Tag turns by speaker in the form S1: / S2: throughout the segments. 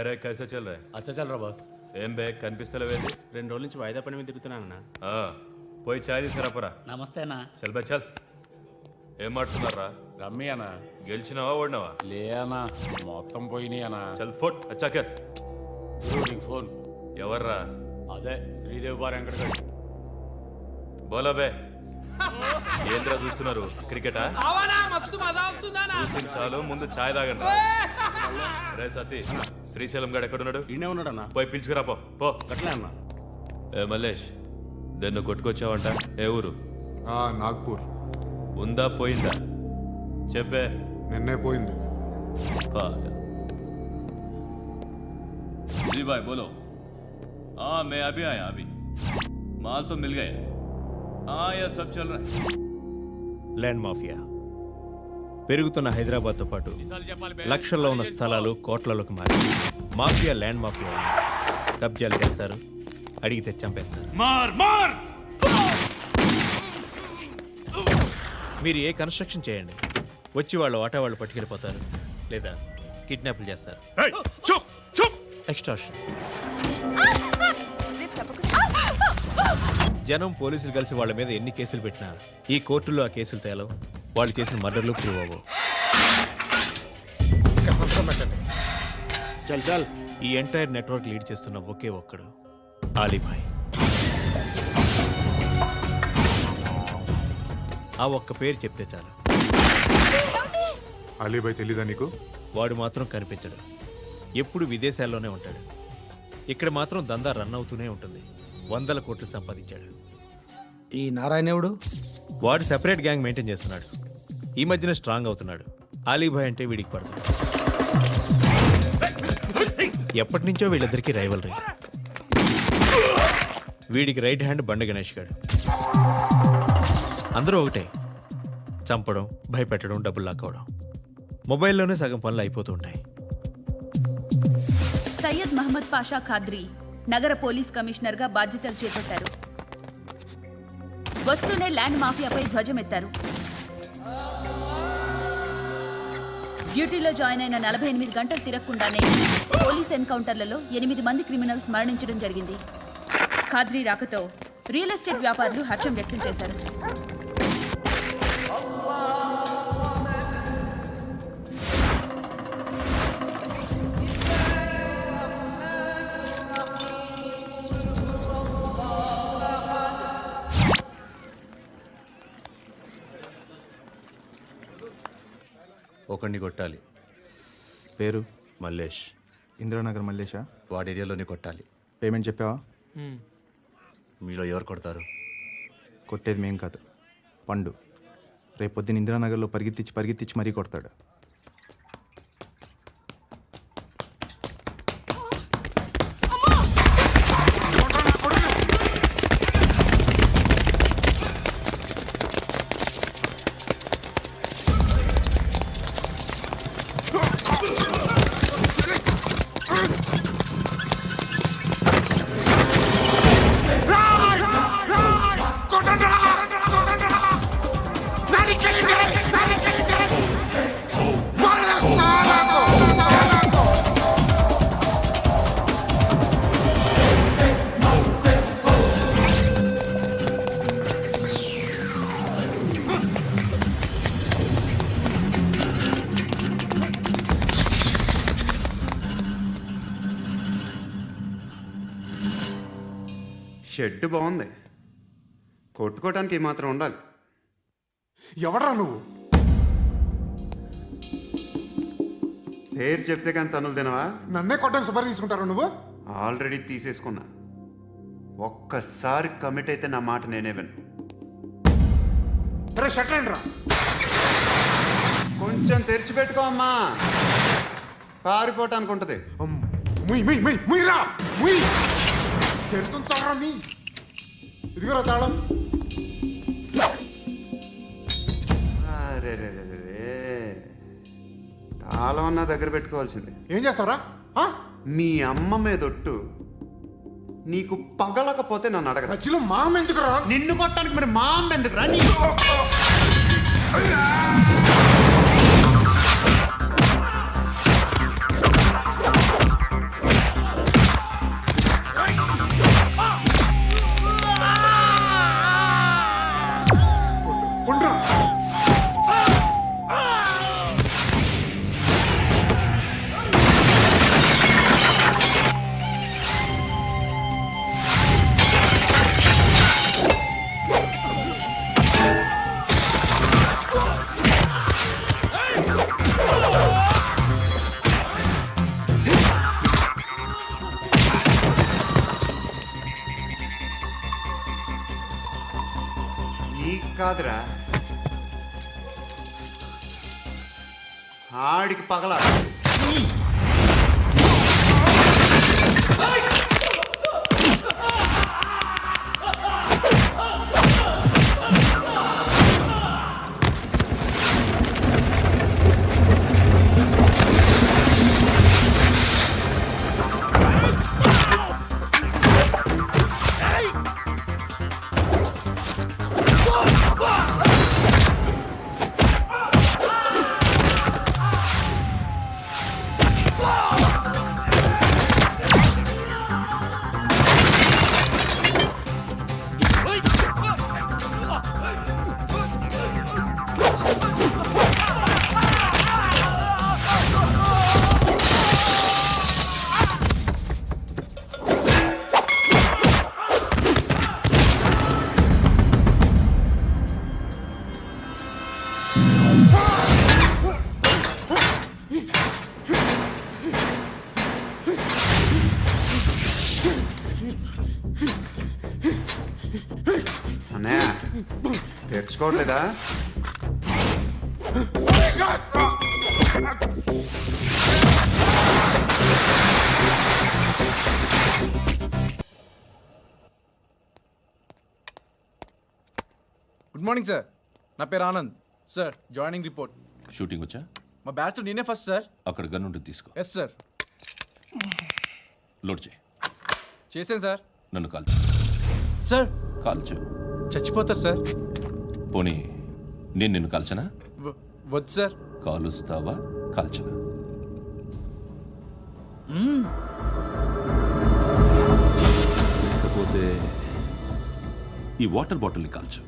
S1: రే కైసా చల్ రా
S2: అచ్చా చల్ రా బాస్.
S1: ఏం బే కనిపిస్తలేవేంది
S3: 2 రోజుల నుంచి వాయిదా పని మీద తిరుగుతున్నానన్నా.
S1: పోయి చాయ్ తీసుకురాపరా
S2: నమస్తే అన్న.
S1: చల్ బే చల్ ఏం మాడుతున్నారా
S2: రమ్మి అన్న.
S1: గెలిచినావా ఓడినావా
S2: లే అన్న, మొత్తం పోయినాయి అన్న.
S1: చల్ ఫోట్ అచ్చాకర్
S2: నీకు ఫోన్.
S1: ఎవర్రా
S2: అదే శ్రీదేవి బార్ వెంకటగడ్.
S1: బోలా బే ఏంద్రా చూస్తున్నారు క్రికెటా చూసింది చాలు ముందు ఛాయ్ తాగండి రే సతీ శ్రీశైలం గారు ఎక్కడున్నాడు
S3: ఈయనే ఉన్నాడన్నా.
S1: పోయి పిలుచుకురా పో
S3: అట్లే అన్నా.
S1: ఏ మల్లేష్ దన్ను కొట్టుకొచ్చావంట ఏ ఊరు
S4: నాగ్పూర్.
S1: ఉందా పోయిందా చెప్పే
S4: నిన్నే పోయింది.
S1: जी भाई बोलो हाँ मैं अभी आया अभी माल तो मिल गया हाँ यह सब चल रहा है
S5: ల్యాండ్ మాఫియా పెరుగుతున్న హైదరాబాద్తో పాటు లక్షల్లో ఉన్న స్థలాలు కోట్లలోకి మారి మాఫియా ల్యాండ్ మాఫియా కబ్జాలు చేస్తారు, అడిగితే చంపేస్తారు. మీరు ఏ కన్స్ట్రక్షన్ చేయండి, వచ్చి వాళ్ళు వాటా వాళ్ళు పట్టుకెళ్ళిపోతారు లేదా కిడ్నాప్లు చేస్తారు. ఎక్స్ట్రాషన్. జనం పోలీసులు కలిసి వాళ్ళ మీద ఎన్ని కేసులు పెట్టినా ఈ కోర్టుల్లో ఆ కేసులు తేలవు, వాళ్ళు చేసిన మర్డర్లు ప్రూవ్ అవ్వవు.
S3: చల్ చల్.
S5: ఈ ఎంటైర్ నెట్వర్క్ లీడ్ చేస్తున్న ఒకే ఒక్కడు ఆలీభాయ్. ఆ ఒక్క పేరు చెప్తే చాలు.
S4: అలీబాయ్ తెలీదా నీకు?
S5: వాడు మాత్రం కనిపించడు, ఎప్పుడు విదేశాల్లోనే ఉంటాడు. ఇక్కడ మాత్రం దందా రన్ అవుతూనే ఉంటుంది. 100 కోట్లు సంపాదించాడు.
S6: ఈ నారాయణవుడు
S5: వాడు సెపరేట్ గ్యాంగ్ మెయింటైన్ చేస్తున్నాడు. ఈ మధ్యన స్ట్రాంగ్ అవుతున్నాడు. ఆలీభాయ్ అంటే వీడికి పడుతుంది. ఎప్పటి నుంచో వీళ్ళిద్దరికీ రైవల్రీ. వీడికి రైట్ హ్యాండ్ బండ గణేష్ గాడు. అందరూ ఒకటే, చంపడం, భయపెట్టడం, డబ్బులు లాక్కోవడం. మొబైల్లోనే సగం పనులు అయిపోతూ ఉంటాయి.
S7: సయ్యద్ మహమ్మద్ పాషా ఖాద్రీ నగర పోలీస్ కమిషనర్గా బాధ్యతలు చేపట్టారు. వస్తూనే ల్యాండ్ మాఫియాపై ధ్వజమెత్తారు. డ్యూటీలో జాయిన్ అయిన 48 గంటలు తిరగకుండానే పోలీస్ ఎన్కౌంటర్లలో 8 మంది క్రిమినల్స్ మరణించడం జరిగింది. ఖాద్రీ రాకతో రియల్ ఎస్టేట్ వ్యాపారులు హర్షం వ్యక్తం చేశారు.
S1: ఒకడిని కొట్టాలి.
S3: పేరు
S1: మల్లేష్.
S3: ఇందిరానగర్ మల్లేషా?
S1: వాడి ఏరియాలోనే కొట్టాలి.
S3: పేమెంట్ చెప్పావా?
S1: మీలో ఎవరు కొడతారు?
S3: కొట్టేది మేం కాదు, పండు. రేపొద్దున ఇందిరానగర్లో పరిగెత్తించి మరీ కొడతాడు.
S8: షెడ్ బాగుంది, కొట్టుకోవటానికి ఏమాత్రం ఉండాలి.
S4: ఎవడ్రా నువ్వు?
S8: పేరు చెప్తే కానీ తనులు తినవా?
S4: నన్నే కొట్టడానికి సుపారీ తీసుకుంటారా నువ్వు?
S8: ఆల్రెడీ తీసేసుకున్నా. ఒక్కసారి కమిట్ అయితే నా మాట నేనే విను.
S4: రే షట్ రా.
S8: కొంచెం తెరిచిపెట్టుకో అమ్మా, పారిపోవటానికి ఉంటుంది.
S4: ముయ్యరా ముయ్. తెరుస్తుంచారా నీ? ఇదిగోరా తాళం.
S8: అరే తాళం అన్నా దగ్గర పెట్టుకోవాల్సిందే.
S4: ఏం చేస్తావరా?
S8: మీ అమ్మ మీదొట్టు, నీకు పగలకపోతే నన్ను అడగరా.
S4: మధ్యలో మా అమ్మ ఎందుకురా?
S8: నిన్ను కొట్టడానికి మరి మా అమ్మ ఎందుకురా? కాదురా, ఆడికి పగల. అన్నయ్య తెచ్చుకోవట్లేదా?
S9: గుడ్ మార్నింగ్ సార్, నా పేరు Anand sir. Joining report.
S1: Shooting వచ్చా?
S9: మా బ్యాచ్ నేనే ఫస్ట్ సార్.
S1: అక్కడ గన్ ఉంటుంది, తీసుకో.
S9: Yes sir.
S1: లోడ్ చేయి.
S9: చేశాను సార్.
S1: నన్ను కాల్చు.
S9: సార్
S1: కాల్చు.
S9: చచ్చిపోతారు సార్.
S1: పోనీ నేను నిన్ను కాల్చనా?
S9: వద్దు సార్.
S1: కాలుస్తావా కాల్చనా? లేకపోతే ఈ వాటర్ బాటిల్ని కాల్చు.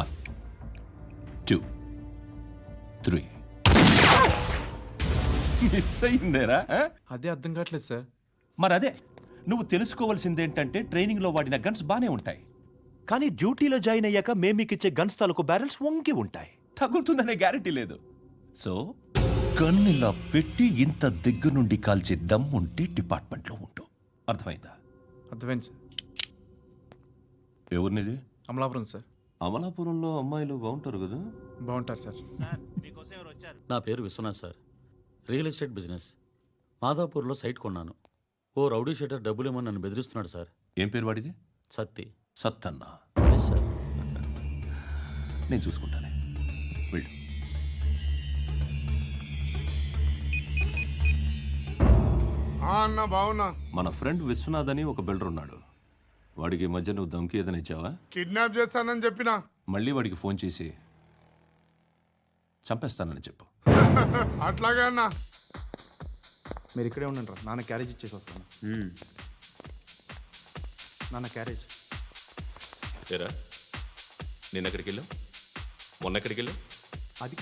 S1: 1 2 3. మిస్ అయిందేరా?
S9: అదే అర్థం కావట్లేదు సార్.
S1: మరి అదే నువ్వు తెలుసుకోవాల్సిందేంటంటే ట్రైనింగ్లో వాడిన గన్స్ బానే ఉంటాయి, కానీ డ్యూటీలో జాయిన్ అయ్యాక మేము మీకు ఇచ్చే గన్స్ తాలూకు బ్యారెల్స్ వంగి ఉంటాయి. తగులుతుందనే గ్యారెంటీ లేదు. సో గన్ ఇలా పెట్టి ఇంత దగ్గర నుండి కాల్చే దమ్ ఉంటే డిపార్ట్మెంట్లో ఉంటూ. అర్థమైందా?
S9: అర్థమైంది సార్.
S1: ఎవరినిది?
S9: అమలాపురం సార్.
S1: అమలాపురంలో అమ్మాయిలు బాగుంటారు కదా?
S9: బాగుంటారు సార్.
S10: నా పేరు Vishwanath sir. Real estate business. మాదాపూర్లో సైట్ కొన్నాను. ఓ రౌడీ షీటర్ డబ్బులు ఏమని నన్ను బెదిరిస్తున్నాడు సార్.
S1: ఏం పేరు వాడిది?
S10: సత్తి.
S1: సత్తన్న.
S10: Yes sir.
S1: నేను చూసుకుంటానే, వెళ్ళు.
S4: అన్న బావున్నా.
S1: మన ఫ్రెండ్ విశ్వనాథ్ అని ఒక బిల్డర్ ఉన్నాడు. వాడికి ఈ మధ్య నువ్వు దమ్కి ఏదైనా ఇచ్చావా?
S4: కిడ్నాప్ చేస్తానని చెప్పినా.
S1: మళ్ళీ వాడికి ఫోన్ చేసి చంపేస్తానని చెప్పు.
S4: అట్లాగే అన్న.
S3: మీరు ఇక్కడే ఉండండి రా, నాన్న క్యారేజ్ ఇచ్చేసి వస్తాను. నాన్న క్యారేజ్.
S11: ఏరా, నిన్న ఎక్కడికి వెళ్ళావు? మొన్న ఎక్కడికి వెళ్ళావు?
S3: అది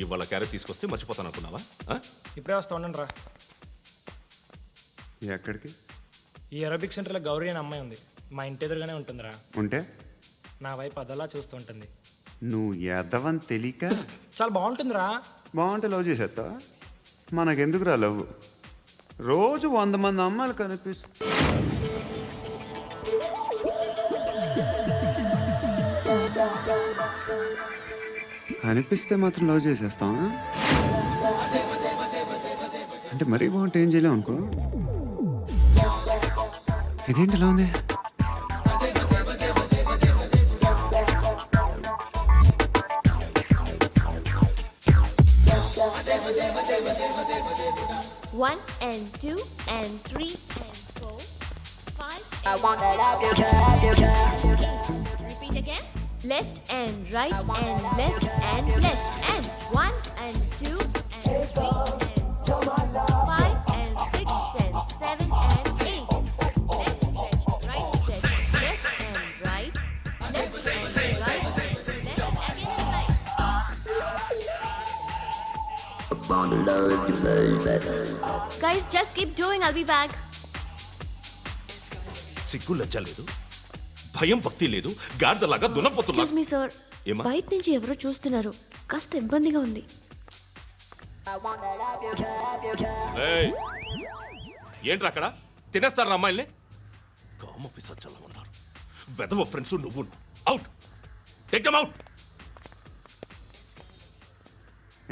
S11: ఇవాళ క్యారెట్ తీసుకొస్తే మర్చిపోతాను అనుకున్నావా?
S6: ఇప్పుడే వస్తా ఉండండి రా.
S8: ఎక్కడికి?
S6: ఈ అరబిక్ సెంటర్లో గౌరీ అనే అమ్మాయి ఉంది. మా ఇంటి ఎదురుగానే ఉంటుందిరా.
S8: ఉంటే
S6: నా వైపు అదలా చూస్తూ ఉంటుంది.
S8: నువ్వు ఎదవని తెలియక
S6: చాలా బాగుంటుందిరా.
S8: బాగుంటే లవ్ చేసేస్తావా? మనకెందుకురా లవ్? రోజు 100 మంది అమ్మాయిలు కనిపిస్తే మాత్రం లవ్ చేసేస్తాం. అంటే మరీ బాగుంటే ఏం చేయలేం అనుకో. ఇదేంటి ఇలా ఉంది?
S12: One and 2 and 3 and 4, 5.
S13: I want that up your job.
S12: Repeat again. Left and right and left and left and 1 and 2 and 3 and 4, 5 and 6 and 7 and 8. Left stretch, right stretch, left and right, left and right, left again and right. Guys, just keep doing. I'll be back.
S11: సిగ్గు లజ్జ లేదు, భయం భక్తి లేదు, గాడిదలాగా దున్నపోతున్నా.
S12: Excuse me, sir.
S11: ఏమా?
S12: బయట నుంచి ఎవరో చూస్తున్నారు. కాస్త ఇబ్బందిగా ఉంది.
S11: ఏయ్, ఏంట్రా అక్కడ? తినేస్తారా అమ్మాయిల్ని? కామ పిశాచాలా ఉన్నారు. వెదవ ఫ్రెండ్స్ నువ్వు. అవుట్. Take them out.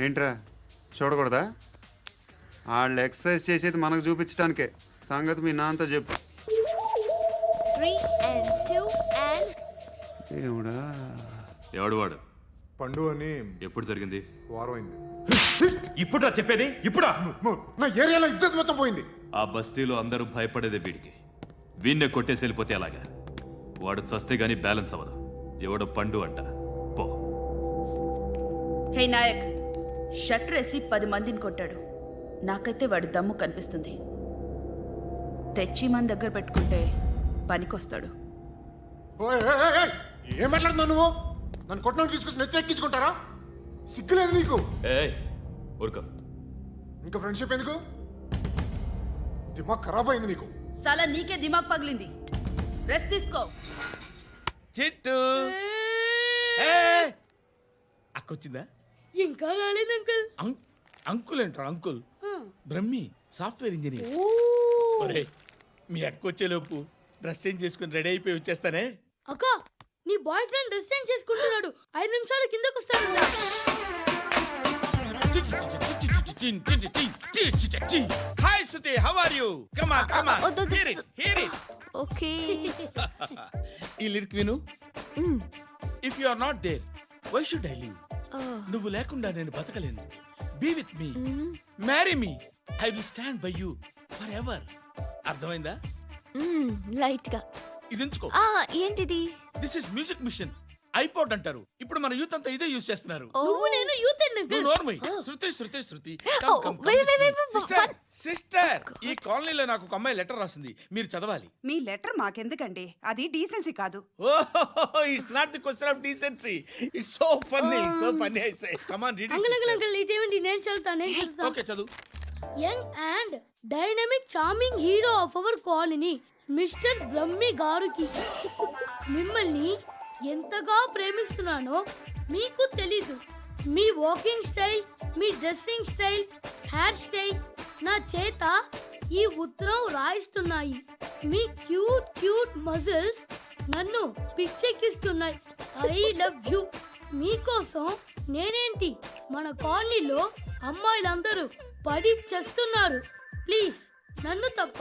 S8: ఏంట్రా చూడకూడదా? వాళ్ళు ఎక్సర్సైజ్ చేసేది మనకు చూపించడానికే. సంగతి మీ నాన్నతో చెప్పు.
S12: 3 and 2 and
S8: ఏమిడా?
S11: ఎవడు వాడు?
S4: పండు అని
S11: ఎప్పుడు జరిగింది?
S4: వారం అయింది.
S11: ఇప్పుడా చెప్పేది? ఇప్పుడా?
S4: నా ఏరియాలో ఇజ్జత్ మొత్తం పోయింది.
S11: ఆ బస్తీలో అందరూ భయపడేదే వీడికి. వీణ్ణే కొట్టేసి వెళ్ళిపోతే అలాగా. వాడు చస్తే గానీ బ్యాలెన్స్ అవ్వదు. ఎవడో పండు అంట. పో.
S7: హే నాయక్, షట్టర్ వేసి 10 మందిని కొట్టాడు. నాకైతే వాడి దమ్ము కనిపిస్తుంది. తెచ్చి మన దగ్గర పెట్టుకుంటే పనికొస్తాడు.
S4: ఓయ్, ఏయ్, ఏయ్, ఏయ్, ఏం మాట్లాడుతున్నావు నువ్వు? నన్ను కొట్టడానికి తీసుకొచ్చి నెత్తి ఎక్కించుకుంటారా? సిగ్గులేదు నీకు?
S11: ఏయ్ ఊరుకో.
S4: ఇంకా ఫ్రెండ్షిప్ ఎందుకు? దిమాగ్ ఖరాబ్ అయింది నీకు.
S7: సాలా నీకే దిమాగ్ పగిలింది. రెస్ట్ తీసుకో.
S9: చిట్టు అక్కొచ్చిందా?
S12: ఇంకా రాలేదు అంకుల్.
S9: అంకుల్ ఏంట్రా అంకుల్? Brahmi software engineer. ఒరే మీ అక్కొచ్చేలోపు డ్రెస్ చేంజ్ చేసుకుని రెడీ అయిపోయి వచ్చేస్తానే.
S12: అక్క, నీ బాయ్ ఫ్రెండ్ డ్రెస్ చేంజ్ చేసుకుంటున్నాడు. 5 నిమిషాలు కిందకు వస్తాడు.
S9: Hi Sruthi, how are you? Come on come on. Here it here it.
S12: Okay.
S9: ఈ లిరిక్ విను. If you are not there why should I live? నువ్వు లేకుండా నేను బతకలేను. Be with me, marry me, I will stand by you forever. అర్థమైందా?
S12: Light గా.
S9: ఇది ఉంచుకో.
S12: ఏంటిది?
S9: This is music machine. IPod అంటారు. ఇప్పుడు మన యూత్ అంతా ఇదే యూస్ చేస్తున్నారు.
S12: నువ్వు నేను యూత్
S9: నువ్వు నోర్మై. శృతి శృతి శృతి.
S12: సిస్టర్,
S9: సిస్టర్, ఈ కాలనీలో నాకు ఒక అమ్మాయి లెటర్ రాసింది. మీరు చదవాలి.
S14: మీ లెటర్ మాకెందుకండి? అది డీసెన్సీ కాదు.
S9: Oh, it's not the question of decency. It's so funny, so funny. I say come on read it.
S12: Uncle ఇదేంటి? నేను చదువుతాను.
S9: ఓకే చదువు.
S12: Young and dynamic charming hero of our colony mister Brahmi గారికి మిమ్మల్ని ఎంతగా ప్రేమిస్తున్నానో మీకు తెలీదు. మీ వాకింగ్ స్టైల్, మీ డ్రెస్సింగ్ స్టైల్, హెయిర్ స్టైల్ నా చేత ఈ ఉత్తరం రాయిస్తున్నాయి. మీ క్యూట్ క్యూట్ మజిల్స్ నన్ను పిచ్చెక్కిస్తున్నాయి. I love you. మీకోసం నేనేంటి, మన కాలనీలో అమ్మాయిలందరూ పడి చేస్తున్నారు. ప్లీజ్ నన్ను తప్ప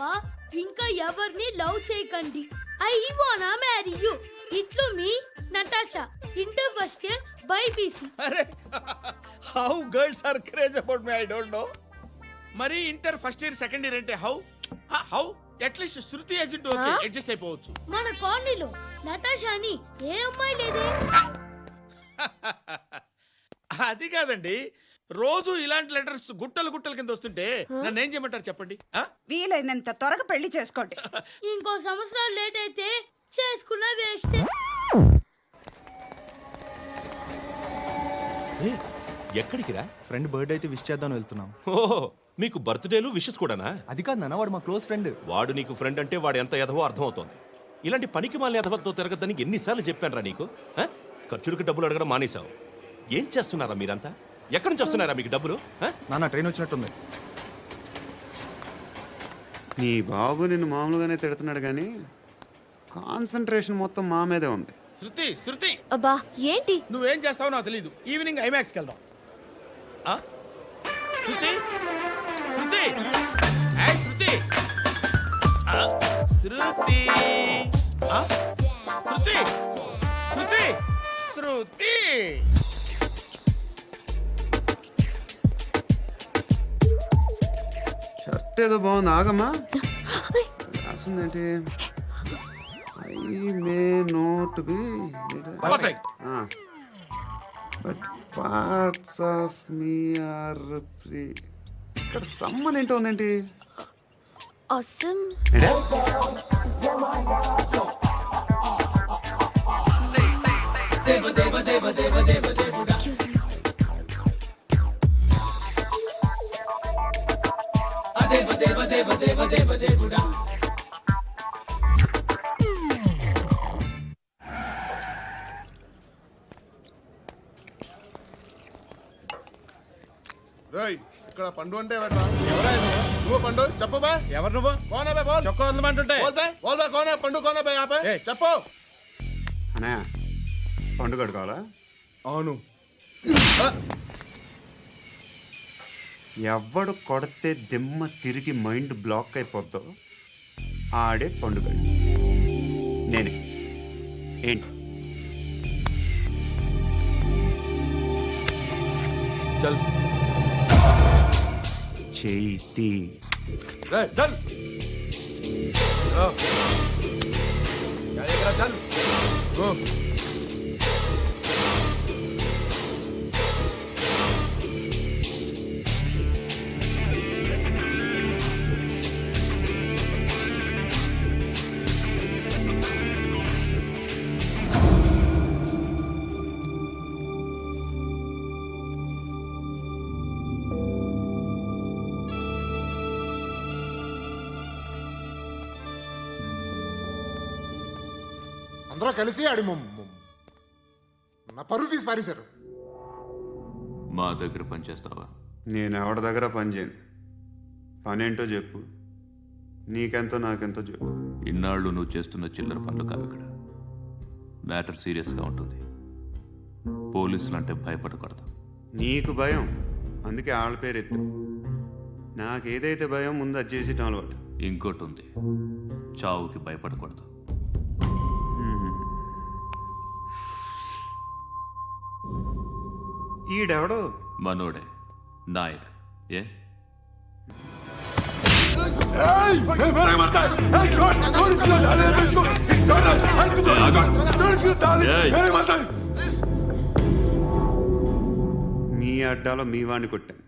S12: ఇంకా ఎవరిని లవ్ చేయకండి. ఐ వానా మ్యారీ యూ. ఇట్లు మీ Natasha, inter first year BiPC.
S9: అరే how girls are craze about me I don't know. మరి inter first year second year అంటే how how at least Shruti agent okay adjust అయిపోవచ్చు.
S12: మన కాలనీలో నటాషా అని ఏ అమ్మాయి లేదే.
S9: అది కాదండి, రోజు ఇలాంటి లెటర్స్ గుట్టలు గుట్టల కింద వస్తుంటే నన్ను ఏం చేయమంటారు చెప్పండి?
S14: వీలైనంత త్వరగా పెళ్లి చేసుకోండి.
S12: ఇంకో సంవత్సరాలు లేట్ అయితే చేసుకున్న వేస్ట్.
S1: ఎక్కడికి రా?
S3: ఫ్రెండ్ బర్త్డే అయితే విష్ చేద్దాం వెళ్తున్నాం.
S1: ఓహో, మీకు బర్త్డేలు విషెస్ కూడానా?
S3: అది కాదు నాన్న, వాడు మా క్లోజ్ ఫ్రెండ్.
S1: వాడు నీకు ఫ్రెండ్ అంటే వాడు ఎంత ఎదవో అర్థమవుతోంది. ఇలాంటి పనికి మాలిన ఎదవలతో తిరగద్దని ఎన్నిసార్లు చెప్పానురా నీకు? ఖర్చులకు డబ్బులు అడగడం మానేశావు. ఏం చేస్తున్నారా మీరంతా? ఎక్కడి నుంచి వస్తున్నారా మీకు డబ్బులు?
S3: నాన్న ట్రైన్ వచ్చినట్టుంది.
S8: నీ బాబు నిన్ను మామూలుగానే తిడుతున్నాడు కానీ కాన్సన్ట్రేషన్ మొత్తం మా మీదే ఉంది.
S9: శృతి శృతి,
S12: అబ్బా ఏంటి?
S9: నువ్వేం చేస్తావో నాకు తెలీదు. ఈవినింగ్ ఐమాక్స్కి వెళ్దాం. శృతి శృతి ఏయ్ శృతి శృతి శృతి శృతి శృతి.
S8: షర్ట్ ఏదో బాగుంది, ఆగమ్మా. రాసిందేంటి? I may not be
S9: perfect.
S8: But parts of me are free. ఇక్కడ సమ్మన్ ఏంటో ఉందేంటి?
S12: awesome.
S4: ఇక్కడ పండు అంటే ఎవరా? నువ్వు పండు చెప్పు బా.
S9: ఎవరు నువ్వు?
S4: కోనే బే బోల్.
S9: చొక్కా వదలమంటుంటే
S4: బోల్ బే కోనే పండు కోనే బే చెప్పు.
S8: అనే పండుగ కావాలా?
S4: అవును.
S8: ఎవడు కొడితే దిమ్మ తిరిగి మైండ్ బ్లాక్ అయిపోద్దో ఆడే పండుగ. నేనే. ఏంటి? చేతి
S4: అందరూ కలిసి ఆడి నా పరువు తీసి పారేశారు.
S11: మా దగ్గర పనిచేస్తావా?
S8: నేను ఎవరి దగ్గర పని చేయను. పనేంటో చెప్పు. నీకెంతో నాకెంతో చెప్పు.
S11: ఇన్నాళ్ళు నువ్వు చేస్తున్న చిల్లర పనులు కావు ఇక్కడ. మ్యాటర్ సీరియస్గా ఉంటుంది. పోలీసులు అంటే భయపడకూడదు.
S8: నీకు భయం, అందుకే ఆళ్ళ పేరు ఎత్తు. నాకేదైతే భయం ముందు అది చేసేటం అలవాటు.
S11: ఇంకోటి ఉంది, చావుకి భయపడకూడదు.
S8: ఈడెవడో
S11: మనోడే, నాయక్. ఏ
S8: మీ అడ్డాలో మీ వాడిని కొట్టాను.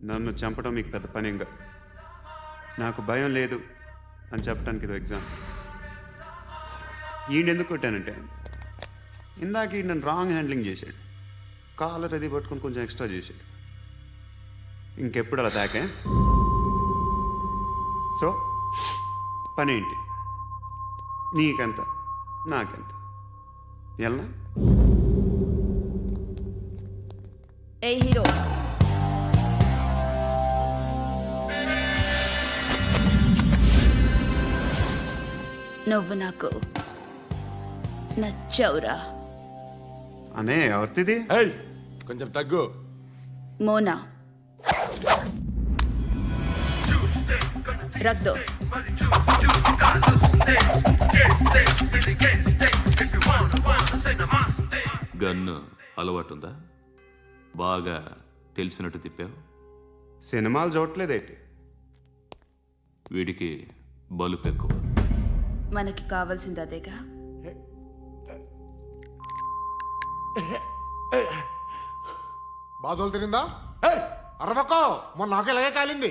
S8: నన్ను చంపడం మీకు పెద్ద పనేంగా. నాకు భయం లేదు అని చెప్పడానికి ఇది ఎగ్జామ్. ఈయనెందుకు కొట్టానంటే ఇందాక ఈ నన్ను రాంగ్ హ్యాండ్లింగ్ చేశాడు. కాలర్ అది పట్టుకొని కొంచెం ఎక్స్ట్రా చేశాడు. ఇంకెప్పుడు అలా తాకే. సో పనేంటి? నీకెంత నాకెంత? ఎలా?
S7: ఏ హీరో, నువ్వు నాకు నచ్చవురా.
S8: అనే ఎవరిది?
S4: కొంచెం తగ్గు.
S7: మోనా రక్ దో.
S11: గన్ను అలవాటుందా? బాగా తెలిసినట్టు తిప్పావు.
S8: సినిమాలు చూడట్లేదేంటి?
S11: వీడికి బలుపు ఎక్కువ.
S7: మనకి కావాల్సింది అదేగా.
S4: బాధలు తిరిందా? అరవకో, మొన్న నాకు ఇలాగే కాలింది.